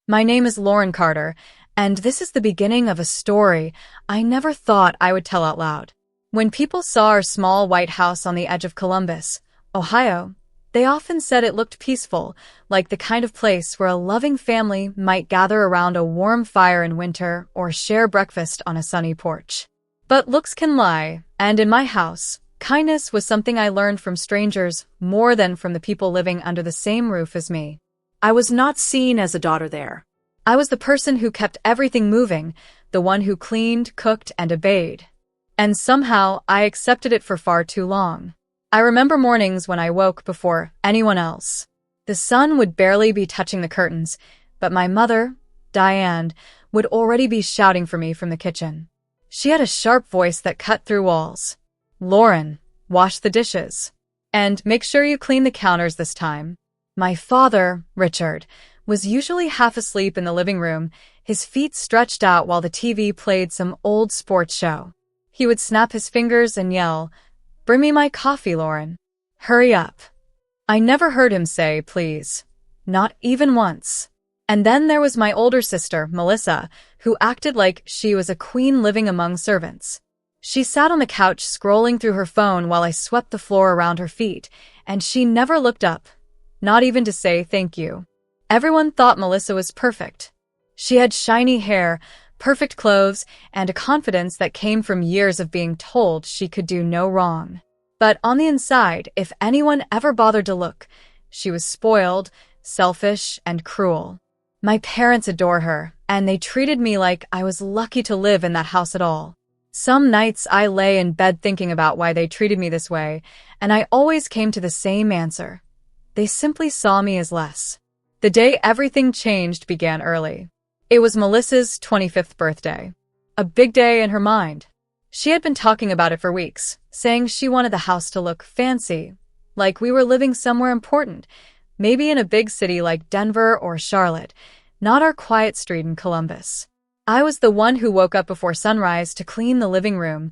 My name is Lauren Carter, and this is the beginning of a story I never thought I would tell out loud. When people saw our small white house on the edge of Columbus, Ohio, they often said it looked peaceful, like the kind of place where a loving family might gather around a warm fire in winter or share breakfast on a sunny porch. But looks can lie, and in my house, kindness was something I learned from strangers more than from the people living under the same roof as me. I was not seen as a daughter there. I was the person who kept everything moving, the one who cleaned, cooked, and obeyed. And somehow I accepted it for far too long. I remember mornings when I woke before anyone else. The sun would barely be touching the curtains, but my mother, Diane, would already be shouting for me from the kitchen. She had a sharp voice that cut through walls. "Lauren, wash the dishes. And make sure you clean the counters this time." My father, Richard, was usually half asleep in the living room, his feet stretched out while the TV played some old sports show. He would snap his fingers and yell, "Bring me my coffee, Lauren. Hurry up." I never heard him say, "Please." Not even once. And then there was my older sister, Melissa, who acted like she was a queen living among servants. She sat on the couch scrolling through her phone while I swept the floor around her feet, and she never looked up. Not even to say thank you. Everyone thought Melissa was perfect. She had shiny hair, perfect clothes, and a confidence that came from years of being told she could do no wrong. But on the inside, if anyone ever bothered to look, she was spoiled, selfish, and cruel. My parents adore her, and they treated me like I was lucky to live in that house at all. Some nights I lay in bed thinking about why they treated me this way, and I always came to the same answer. They simply saw me as less. The day everything changed began early. It was Melissa's 25th birthday. A big day in her mind. She had been talking about it for weeks, saying she wanted the house to look fancy, like we were living somewhere important, maybe in a big city like Denver or Charlotte, not our quiet street in Columbus. I was the one who woke up before sunrise to clean the living room,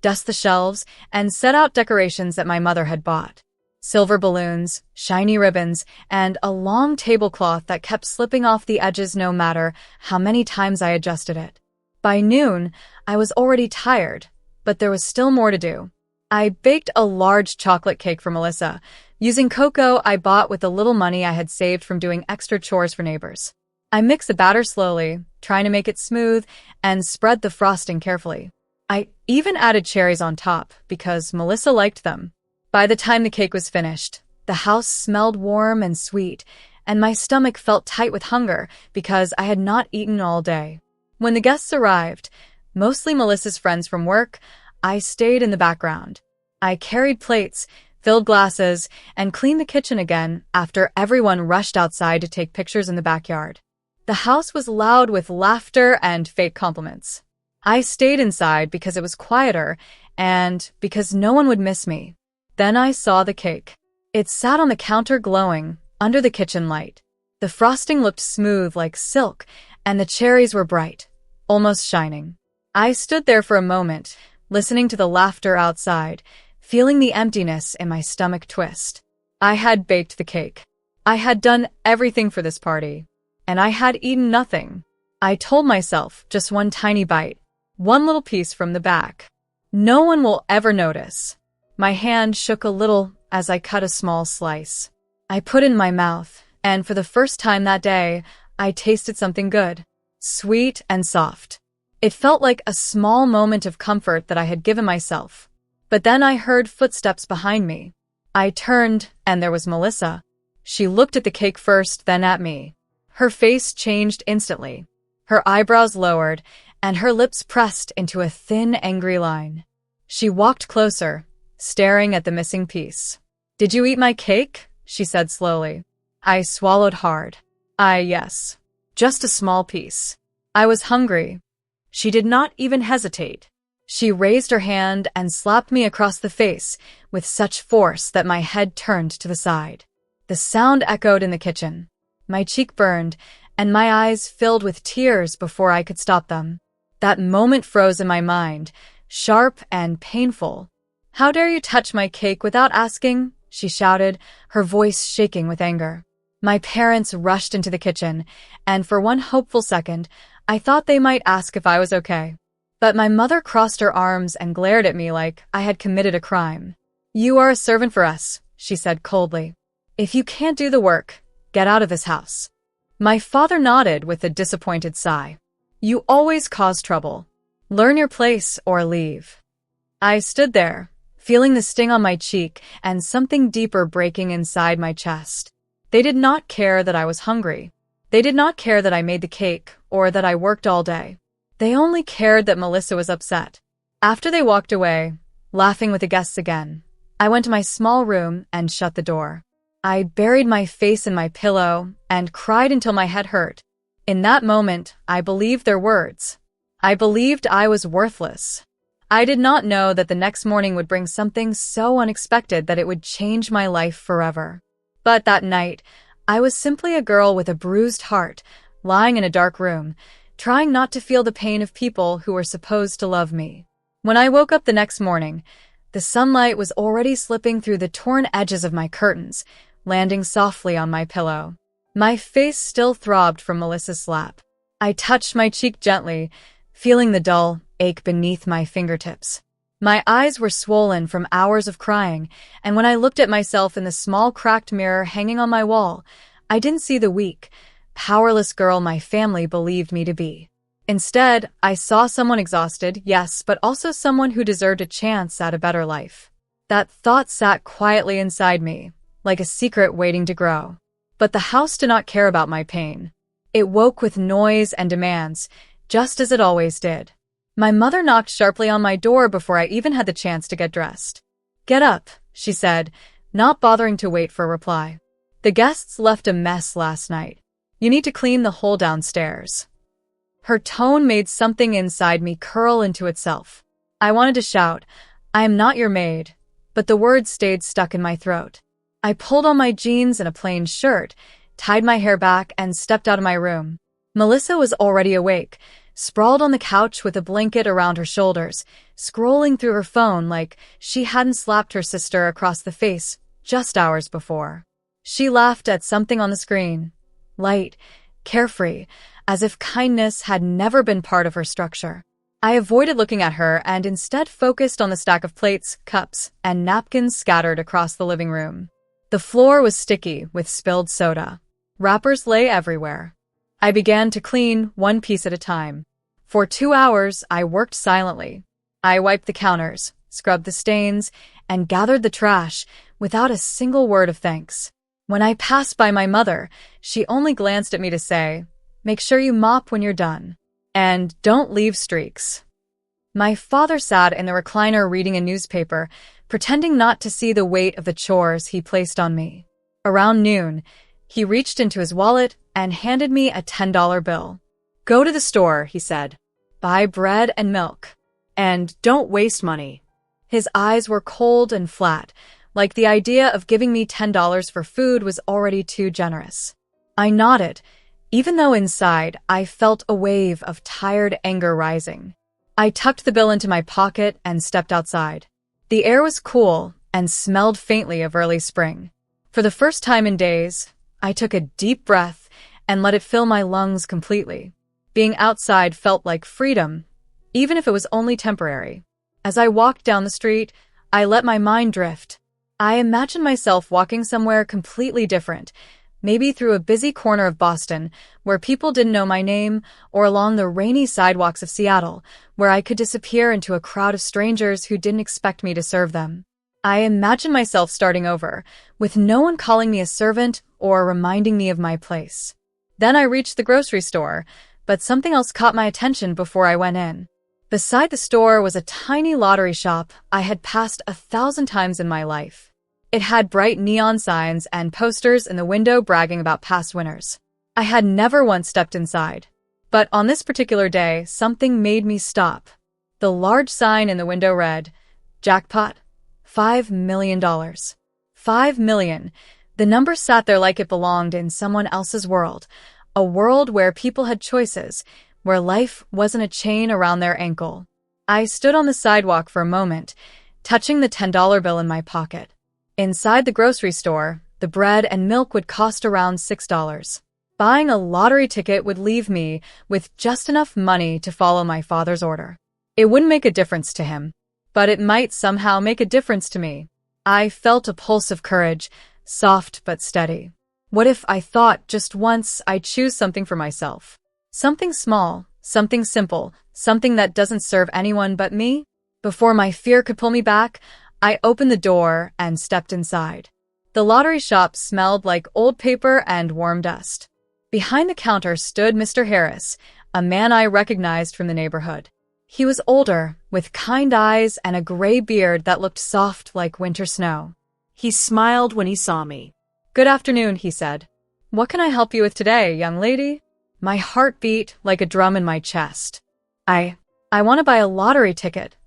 dust the shelves, and set out decorations that my mother had bought. Silver balloons, shiny ribbons, and a long tablecloth that kept slipping off the edges no matter how many times I adjusted it. By noon, I was already tired, but there was still more to do. I baked a large chocolate cake for Melissa, using cocoa I bought with the little money I had saved from doing extra chores for neighbors. I mixed the batter slowly, trying to make it smooth, and spread the frosting carefully. I even added cherries on top because Melissa liked them. By the time the cake was finished, the house smelled warm and sweet, and my stomach felt tight with hunger because I had not eaten all day. When the guests arrived, mostly Melissa's friends from work, I stayed in the background. I carried plates, filled glasses, and cleaned the kitchen again after everyone rushed outside to take pictures in the backyard. The house was loud with laughter and fake compliments. I stayed inside because it was quieter and because no one would miss me. Then I saw the cake. It sat on the counter glowing, under the kitchen light. The frosting looked smooth like silk, and the cherries were bright, almost shining. I stood there for a moment, listening to the laughter outside, feeling the emptiness in my stomach twist. I had baked the cake. I had done everything for this party, and I had eaten nothing. I told myself just one tiny bite, one little piece from the back. No one will ever notice. My hand shook a little as I cut a small slice. I put it in my mouth, and for the first time that day, I tasted something good, sweet and soft. It felt like a small moment of comfort that I had given myself. But then I heard footsteps behind me. I turned, and there was Melissa. She looked at the cake first, then at me. Her face changed instantly. Her eyebrows lowered, and her lips pressed into a thin, angry line. She walked closer, staring at the missing piece. "Did you eat my cake?" she said slowly. I swallowed hard. Yes. Just a small piece. I was hungry. She did not even hesitate. She raised her hand and slapped me across the face with such force that my head turned to the side. The sound echoed in the kitchen. My cheek burned, and my eyes filled with tears before I could stop them. That moment froze in my mind, sharp and painful. "How dare you touch my cake without asking?" she shouted, her voice shaking with anger. My parents rushed into the kitchen, and for one hopeful second, I thought they might ask if I was okay. But my mother crossed her arms and glared at me like I had committed a crime. "You are a servant for us," she said coldly. "If you can't do the work, get out of this house." My father nodded with a disappointed sigh. "You always cause trouble. Learn your place or leave." I stood there, feeling the sting on my cheek and something deeper breaking inside my chest. They did not care that I was hungry. They did not care that I made the cake or that I worked all day. They only cared that Melissa was upset. After they walked away, laughing with the guests again, I went to my small room and shut the door. I buried my face in my pillow and cried until my head hurt. In that moment, I believed their words. I believed I was worthless. I did not know that the next morning would bring something so unexpected that it would change my life forever. But that night, I was simply a girl with a bruised heart, lying in a dark room, trying not to feel the pain of people who were supposed to love me. When I woke up the next morning, the sunlight was already slipping through the torn edges of my curtains, landing softly on my pillow. My face still throbbed from Melissa's slap. I touched my cheek gently, feeling the dull ache beneath my fingertips. My eyes were swollen from hours of crying, and when I looked at myself in the small cracked mirror hanging on my wall, I didn't see the weak, powerless girl my family believed me to be. Instead, I saw someone exhausted, yes, but also someone who deserved a chance at a better life. That thought sat quietly inside me, like a secret waiting to grow. But the house did not care about my pain. It woke with noise and demands, just as it always did. My mother knocked sharply on my door before I even had the chance to get dressed. "Get up," she said, not bothering to wait for a reply. "The guests left a mess last night. You need to clean the whole downstairs." Her tone made something inside me curl into itself. I wanted to shout, "I am not your maid," but the words stayed stuck in my throat. I pulled on my jeans and a plain shirt, tied my hair back, and stepped out of my room. Melissa was already awake, sprawled on the couch with a blanket around her shoulders, scrolling through her phone like she hadn't slapped her sister across the face just hours before. She laughed at something on the screen, light, carefree, as if kindness had never been part of her structure. I avoided looking at her and instead focused on the stack of plates, cups, and napkins scattered across the living room. The floor was sticky with spilled soda. Wrappers lay everywhere. I began to clean one piece at a time. For 2 hours, I worked silently. I wiped the counters, scrubbed the stains, and gathered the trash without a single word of thanks. When I passed by my mother, she only glanced at me to say, "Make sure you mop when you're done. And don't leave streaks." My father sat in the recliner reading a newspaper, pretending not to see the weight of the chores he placed on me. Around noon, he reached into his wallet and handed me a $10 bill. "Go to the store," he said. "Buy bread and milk. And don't waste money." His eyes were cold and flat, like the idea of giving me $10 for food was already too generous. I nodded, even though inside I felt a wave of tired anger rising. I tucked the bill into my pocket and stepped outside. The air was cool and smelled faintly of early spring. For the first time in days, I took a deep breath and let it fill my lungs completely. Being outside felt like freedom, even if it was only temporary. As I walked down the street, I let my mind drift. I imagined myself walking somewhere completely different, maybe through a busy corner of Boston where people didn't know my name, or along the rainy sidewalks of Seattle where I could disappear into a crowd of strangers who didn't expect me to serve them. I imagined myself starting over, with no one calling me a servant or reminding me of my place. Then I reached the grocery store, but something else caught my attention before I went in. Beside the store was a tiny lottery shop I had passed 1,000 times in my life. It had bright neon signs and posters in the window bragging about past winners. I had never once stepped inside. But on this particular day, something made me stop. The large sign in the window read, "Jackpot, $5 million. $5 million. The number sat there like it belonged in someone else's world, a world where people had choices, where life wasn't a chain around their ankle. I stood on the sidewalk for a moment, touching the $10 bill in my pocket. Inside the grocery store, The bread and milk would cost around $6. Buying a lottery ticket would leave me with just enough money to follow my father's order. It wouldn't make a difference to him, but it might somehow make a difference to me. I felt a pulse of courage, soft but steady. What if I thought just once I'd choose something for myself? Something small, something simple, something that doesn't serve anyone but me? Before my fear could pull me back, I opened the door and stepped inside. The lottery shop smelled like old paper and warm dust. Behind the counter stood Mr. Harris, a man I recognized from the neighborhood. He was older, with kind eyes and a gray beard that looked soft like winter snow. He smiled when he saw me. "Good afternoon," he said. "What can I help you with today, young lady?" My heart beat like a drum in my chest. I want to buy a lottery ticket,"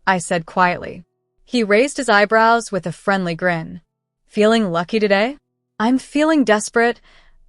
I said quietly. He raised his eyebrows with a friendly grin. "Feeling lucky today?" "I'm feeling desperate,"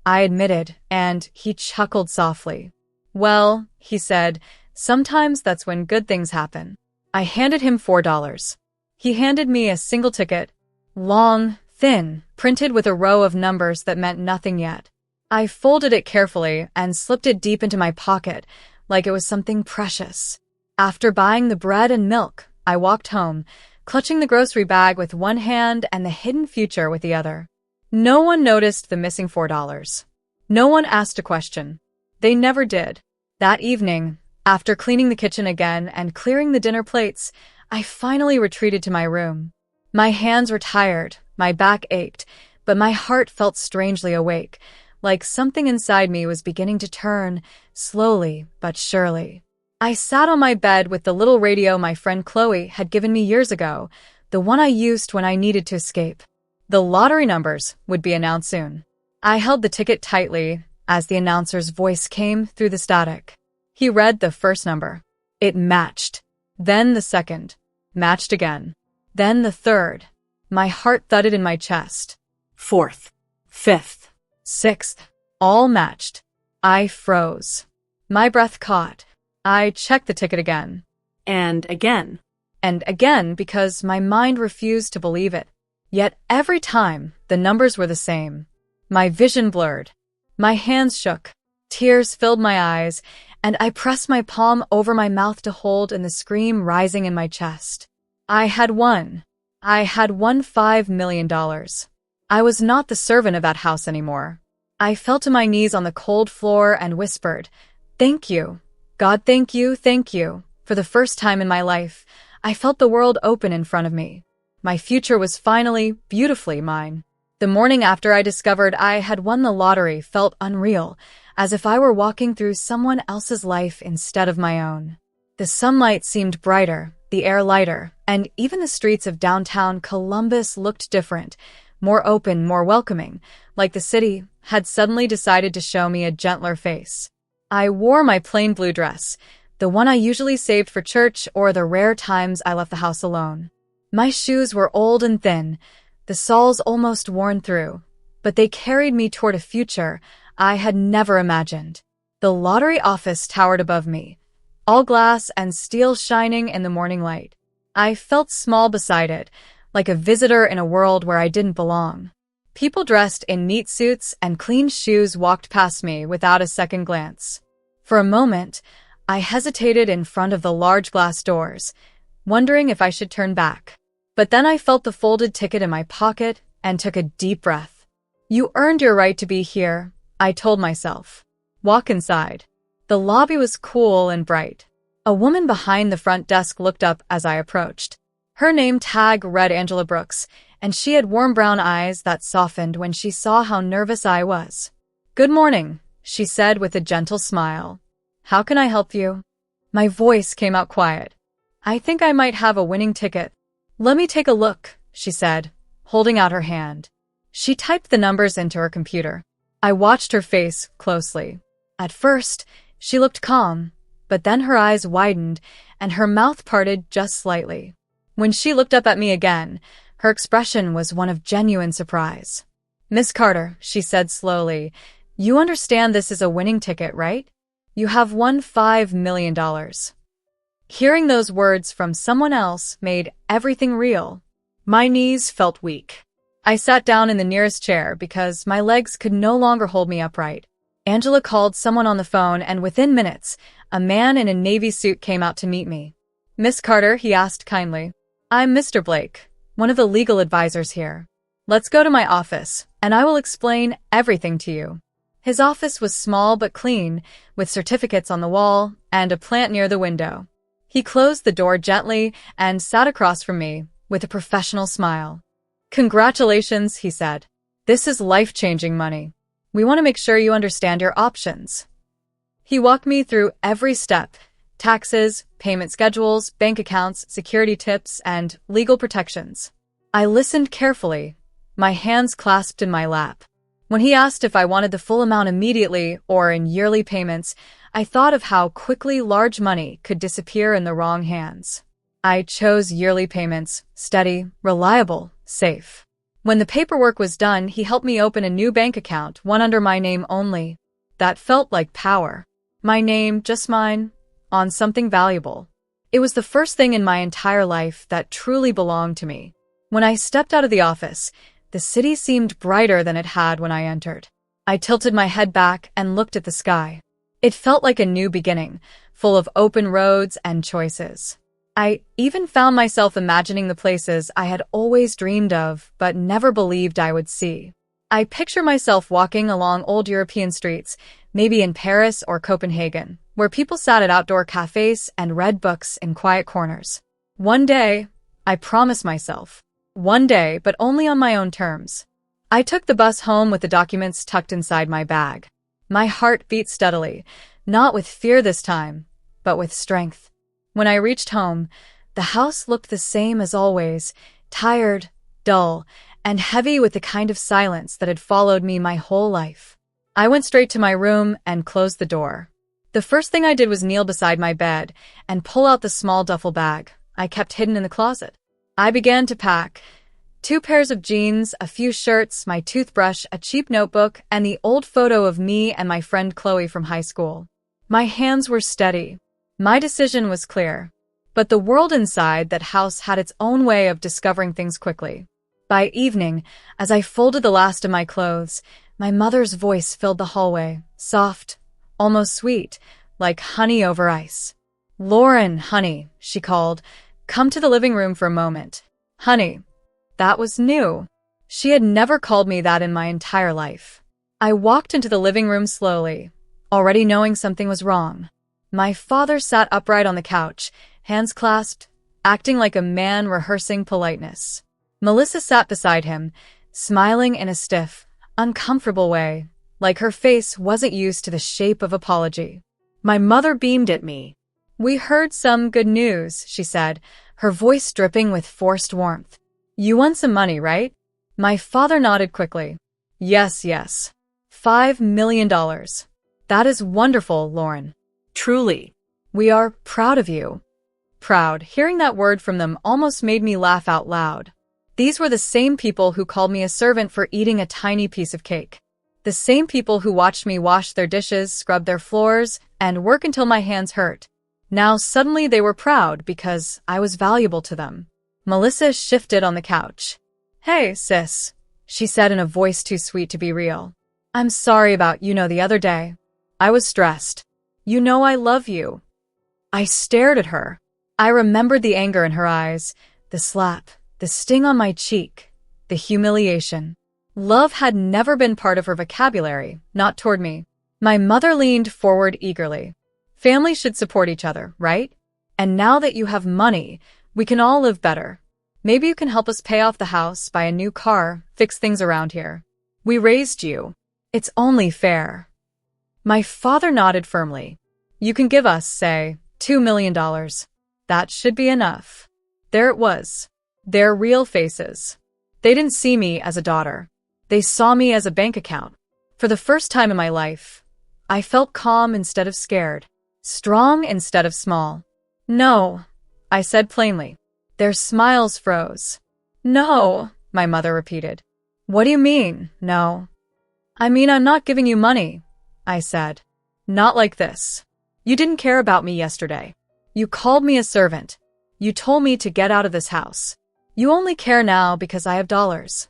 I admitted, and he chuckled softly. "Well," he said, "sometimes that's when good things happen." I handed him $4. He handed me a single ticket, long, thin, printed with a row of numbers that meant nothing yet. I folded it carefully and slipped it deep into my pocket, like it was something precious. After buying the bread and milk, I walked home, clutching the grocery bag with one hand and the hidden future with the other. No one noticed the missing $4. No one asked a question. They never did. That evening, after cleaning the kitchen again and clearing the dinner plates, I finally retreated to my room. My hands were tired, my back ached, but my heart felt strangely awake, like something inside me was beginning to turn, slowly but surely. I sat on my bed with the little radio my friend Chloe had given me years ago, the one I used when I needed to escape. The lottery numbers would be announced soon. I held the ticket tightly as the announcer's voice came through the static. He read the first number. It matched. Then the second. Matched again. Then the third. My heart thudded in my chest. Fourth. Fifth. Sixth. All matched. I froze. My breath caught. I checked the ticket again. And again. And again because my mind refused to believe it. Yet every time, the numbers were the same. My vision blurred. My hands shook. Tears filled my eyes, and I pressed my palm over my mouth to hold in the scream rising in my chest. I had won. I had won $5 million. I was not the servant of that house anymore. I fell to my knees on the cold floor and whispered, "Thank you. God, thank you, thank you." For the first time in my life, I felt the world open in front of me. My future was finally, beautifully mine. The morning after I discovered I had won the lottery felt unreal, as if I were walking through someone else's life instead of my own. The sunlight seemed brighter, the air lighter, and even the streets of downtown Columbus looked different, more open, more welcoming, like the city had suddenly decided to show me a gentler face. I wore my plain blue dress, the one I usually saved for church or the rare times I left the house alone. My shoes were old and thin, the soles almost worn through, but they carried me toward a future I had never imagined. The lottery office towered above me, all glass and steel shining in the morning light. I felt small beside it, like a visitor in a world where I didn't belong. People dressed in neat suits and clean shoes walked past me without a second glance. For a moment, I hesitated in front of the large glass doors, wondering if I should turn back. But then I felt the folded ticket in my pocket and took a deep breath. "You earned your right to be here," I told myself. "Walk inside." The lobby was cool and bright. A woman behind the front desk looked up as I approached. Her name tag read Angela Brooks, and she had warm brown eyes that softened when she saw how nervous I was. "Good morning," she said with a gentle smile. "How can I help you?" My voice came out quiet. "I think I might have a winning ticket." "Let me take a look," she said, holding out her hand. She typed the numbers into her computer. I watched her face closely. At first, she looked calm, but then her eyes widened and her mouth parted just slightly. When she looked up at me again, her expression was one of genuine surprise. "Miss Carter," she said slowly, "you understand this is a winning ticket, right? You have won $5 million. Hearing those words from someone else made everything real. My knees felt weak. I sat down in the nearest chair because my legs could no longer hold me upright. Angela called someone on the phone, and within minutes, a man in a navy suit came out to meet me. "Miss Carter," he asked kindly. "I'm Mr. Blake, one of the legal advisors here. Let's go to my office, and I will explain everything to you." His office was small but clean, with certificates on the wall and a plant near the window. He closed the door gently and sat across from me with a professional smile. "Congratulations," he said. "This is life-changing money. We want to make sure you understand your options." He walked me through every step: taxes, payment schedules, bank accounts, security tips, and legal protections. I listened carefully, my hands clasped in my lap. When he asked if I wanted the full amount immediately or in yearly payments, I thought of how quickly large money could disappear in the wrong hands. I chose yearly payments: steady, reliable, safe. When the paperwork was done, he helped me open a new bank account, one under my name only. That felt like power. My name, just mine, on something valuable. It was the first thing in my entire life that truly belonged to me. When I stepped out of the office, the city seemed brighter than it had when I entered. I tilted my head back and looked at the sky. It felt like a new beginning, full of open roads and choices. I even found myself imagining the places I had always dreamed of but never believed I would see. I picture myself walking along old European streets, maybe in Paris or Copenhagen, where people sat at outdoor cafes and read books in quiet corners. One day, I promised myself. One day, but only on my own terms. I took the bus home with the documents tucked inside my bag. My heart beat steadily, not with fear this time, but with strength. When I reached home, the house looked the same as always, tired, dull, and heavy with the kind of silence that had followed me my whole life. I went straight to my room and closed the door. The first thing I did was kneel beside my bed and pull out the small duffel bag I kept hidden in the closet. I began to pack: 2 pairs of jeans, a few shirts, my toothbrush, a cheap notebook, and the old photo of me and my friend Chloe from high school. My hands were steady. My decision was clear. But the world inside that house had its own way of discovering things quickly. By evening, as I folded the last of my clothes, my mother's voice filled the hallway, soft, almost sweet, like honey over ice. "Lauren, honey," she called. "Come to the living room for a moment." Honey. That was new. She had never called me that in my entire life. I walked into the living room slowly, already knowing something was wrong. My father sat upright on the couch, hands clasped, acting like a man rehearsing politeness. Melissa sat beside him, smiling in a stiff, uncomfortable way, like her face wasn't used to the shape of apology. My mother beamed at me. "We heard some good news," she said, her voice dripping with forced warmth. "You won some money, right?" My father nodded quickly. Yes. $5 million. That is wonderful, Lauren. Truly. We are proud of you." Proud, hearing that word from them almost made me laugh out loud. These were the same people who called me a servant for eating a tiny piece of cake. The same people who watched me wash their dishes, scrub their floors, and work until my hands hurt. Now suddenly they were proud because I was valuable to them. Melissa shifted on the couch. "Hey, sis," she said in a voice too sweet to be real. "I'm sorry about, the other day. I was stressed. You know I love you." I stared at her. I remembered the anger in her eyes, the slap, the sting on my cheek, the humiliation. Love had never been part of her vocabulary, not toward me. My mother leaned forward eagerly. "Families should support each other, right? And now that you have money, we can all live better. Maybe you can help us pay off the house, buy a new car, fix things around here. We raised you. It's only fair." My father nodded firmly. "You can give us, say, $2 million. That should be enough." There it was. Their real faces. They didn't see me as a daughter. They saw me as a bank account. For the first time in my life, I felt calm instead of scared, strong instead of small. "No," I said plainly. Their smiles froze. "No," my mother repeated. "What do you mean, no?" "I mean, I'm not giving you money," I said. "Not like this. You didn't care about me yesterday. You called me a servant. You told me to get out of this house. You only care now because I have dollars."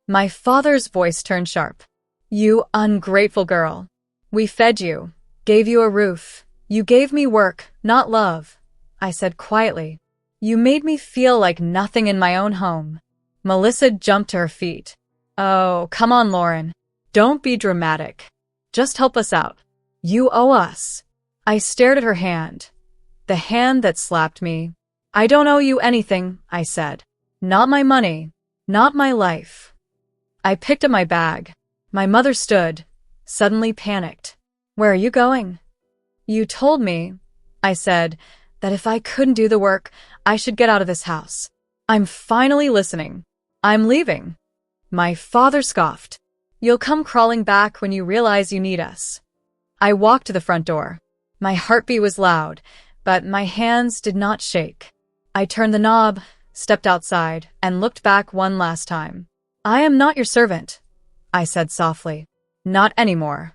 My father's voice turned sharp. You ungrateful girl. We fed you, gave you a roof. You gave me work, not love, I said quietly. You made me feel like nothing in my own home. Melissa jumped to her feet. Oh, come on, Lauren. Don't be dramatic. Just help us out. You owe us. I stared at her hand. The hand that slapped me. I don't owe you anything, I said. Not my money. Not my life. I picked up my bag. My mother stood, suddenly panicked. Where are you going? You told me, I said, that if I couldn't do the work, I should get out of this house. I'm finally listening. I'm leaving. My father scoffed. You'll come crawling back when you realize you need us. I walked to the front door. My heartbeat was loud, but my hands did not shake. I turned the knob, stepped outside, and looked back one last time. I am not your servant, I said softly. Not anymore.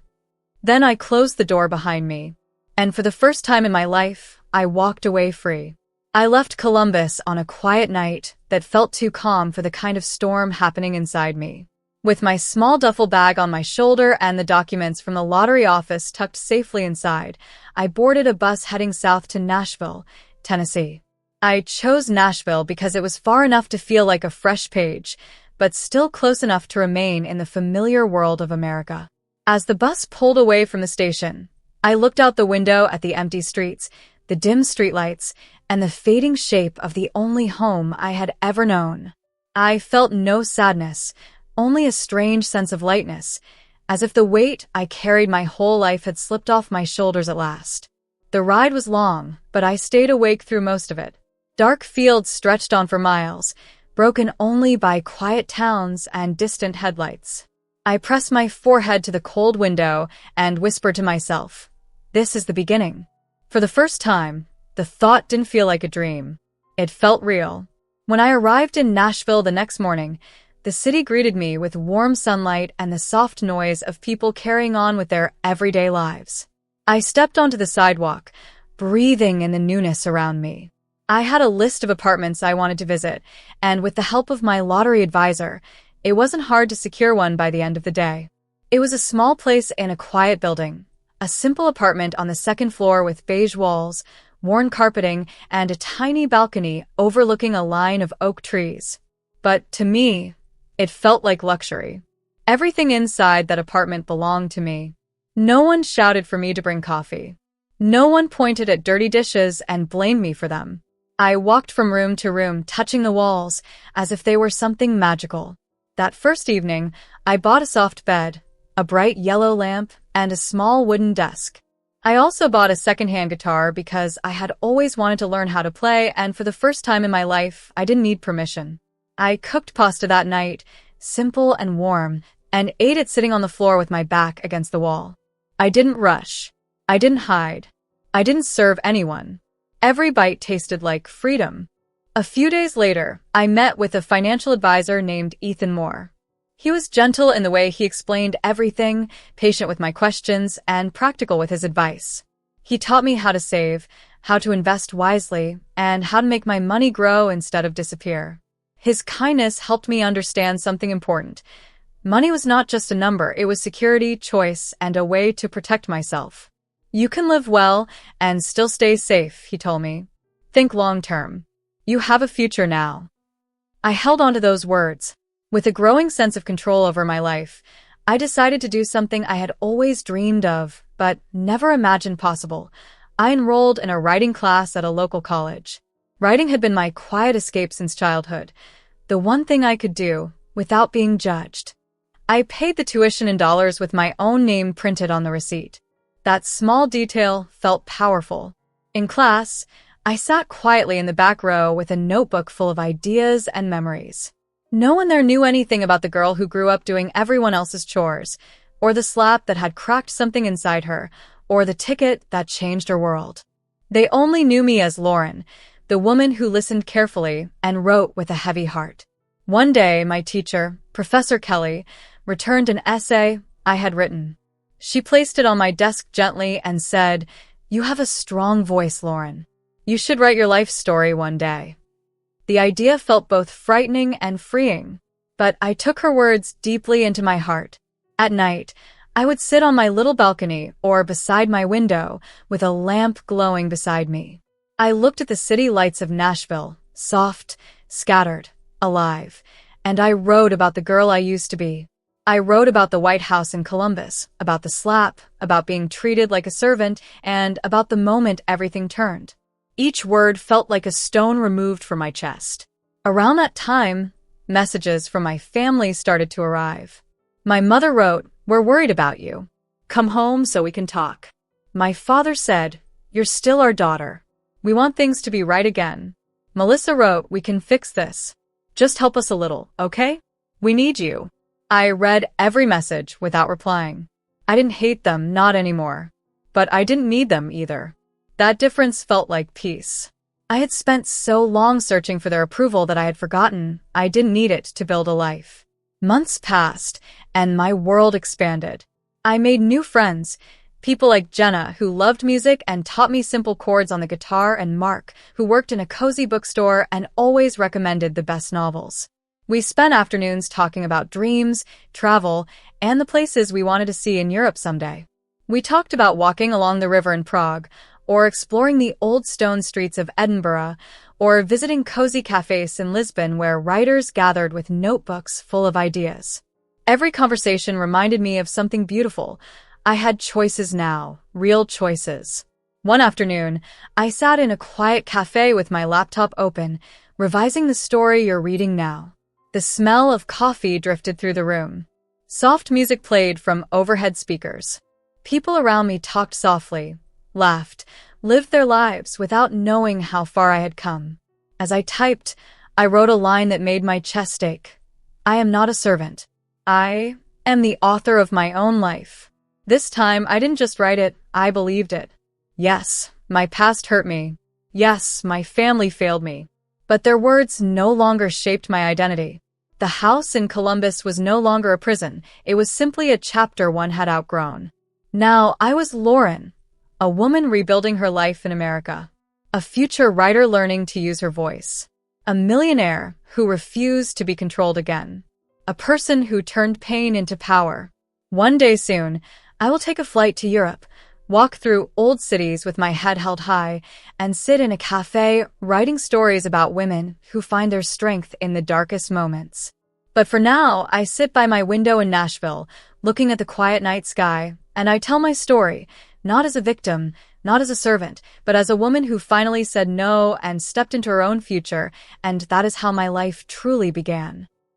Then I closed the door behind me, and for the first time in my life, I walked away free. I left Columbus on a quiet night that felt too calm for the kind of storm happening inside me. With my small duffel bag on my shoulder and the documents from the lottery office tucked safely inside, I boarded a bus heading south to Nashville, Tennessee. I chose Nashville because it was far enough to feel like a fresh page, but still close enough to remain in the familiar world of America. As the bus pulled away from the station, I looked out the window at the empty streets, the dim streetlights, and the fading shape of the only home I had ever known. I felt no sadness, only a strange sense of lightness, as if the weight I carried my whole life had slipped off my shoulders at last. The ride was long, but I stayed awake through most of it. Dark fields stretched on for miles, broken only by quiet towns and distant headlights. I pressed my forehead to the cold window and whispered to myself, "This is the beginning." For the first time, the thought didn't feel like a dream. It felt real. When I arrived in Nashville the next morning, the city greeted me with warm sunlight and the soft noise of people carrying on with their everyday lives. I stepped onto the sidewalk, breathing in the newness around me. I had a list of apartments I wanted to visit, and with the help of my lottery advisor, it wasn't hard to secure one by the end of the day. It was a small place in a quiet building, a simple apartment on the second floor with beige walls, worn carpeting, and a tiny balcony overlooking a line of oak trees. But to me, it felt like luxury. Everything inside that apartment belonged to me. No one shouted for me to bring coffee. No one pointed at dirty dishes and blamed me for them. I walked from room to room, touching the walls as if they were something magical. That first evening, I bought a soft bed, a bright yellow lamp, and a small wooden desk. I also bought a secondhand guitar because I had always wanted to learn how to play, and for the first time in my life, I didn't need permission. I cooked pasta that night, simple and warm, and ate it sitting on the floor with my back against the wall. I didn't rush. I didn't hide. I didn't serve anyone. Every bite tasted like freedom. A few days later, I met with a financial advisor named Ethan Moore. He was gentle in the way he explained everything, patient with my questions, and practical with his advice. He taught me how to save, how to invest wisely, and how to make my money grow instead of disappear. His kindness helped me understand something important. Money was not just a number, it was security, choice, and a way to protect myself. You can live well and still stay safe, he told me. Think long term. You have a future now. I held on to those words. With a growing sense of control over my life, I decided to do something I had always dreamed of, but never imagined possible. I enrolled in a writing class at a local college. Writing had been my quiet escape since childhood, the one thing I could do without being judged. I paid the tuition in dollars with my own name printed on the receipt. That small detail felt powerful. In class, I sat quietly in the back row with a notebook full of ideas and memories. No one there knew anything about the girl who grew up doing everyone else's chores, or the slap that had cracked something inside her, or the ticket that changed her world. They only knew me as Lauren, the woman who listened carefully and wrote with a heavy heart. One day, my teacher, Professor Kelly, returned an essay I had written. She placed it on my desk gently and said, "You have a strong voice, Lauren. You should write your life story one day." The idea felt both frightening and freeing. but I took her words deeply into my heart. At night, I would sit on my little balcony or beside my window with a lamp glowing beside me. I looked at the city lights of Nashville, soft, scattered, alive, and I wrote about the girl I used to be. I wrote about the White House in Columbus, about the slap, about being treated like a servant, and about the moment everything turned. Each word felt like a stone removed from my chest. Around that time, messages from my family started to arrive. My mother wrote, "We're worried about you. Come home so we can talk." My father said, "You're still our daughter. We want things to be right again." Melissa wrote, "We can fix this. Just help us a little, okay? We need you." I read every message without replying. I didn't hate them, not anymore. But I didn't need them either. That difference felt like peace. I had spent so long searching for their approval that I had forgotten I didn't need it to build a life. Months passed, and my world expanded. I made new friends, people like Jenna, who loved music and taught me simple chords on the guitar, and Mark, who worked in a cozy bookstore and always recommended the best novels. We spent afternoons talking about dreams, travel, and the places we wanted to see in Europe someday. We talked about walking along the river in Prague, or exploring the old stone streets of Edinburgh, or visiting cozy cafes in Lisbon where writers gathered with notebooks full of ideas. Every conversation reminded me of something beautiful. I had choices now, real choices. One afternoon, I sat in a quiet cafe with my laptop open, revising the story you're reading now. The smell of coffee drifted through the room. Soft music played from overhead speakers. People around me talked softly, laughed, lived their lives without knowing how far I had come. As I typed, I wrote a line that made my chest ache. I am not a servant. I am the author of my own life. This time, I didn't just write it, I believed it. Yes, my past hurt me. Yes, my family failed me. But their words no longer shaped my identity. The house in Columbus was no longer a prison. It was simply a chapter one had outgrown. Now I was Lauren, a woman rebuilding her life in America, a future writer learning to use her voice, a millionaire who refused to be controlled again, a person who turned pain into power. One day soon, I will take a flight to Europe, walk through old cities with my head held high, and sit in a cafe writing stories about women who find their strength in the darkest moments. But for now, I sit by my window in Nashville, looking at the quiet night sky, and I tell my story, not as a victim, not as a servant, but as a woman who finally said no and stepped into her own future, and that is how my life truly began.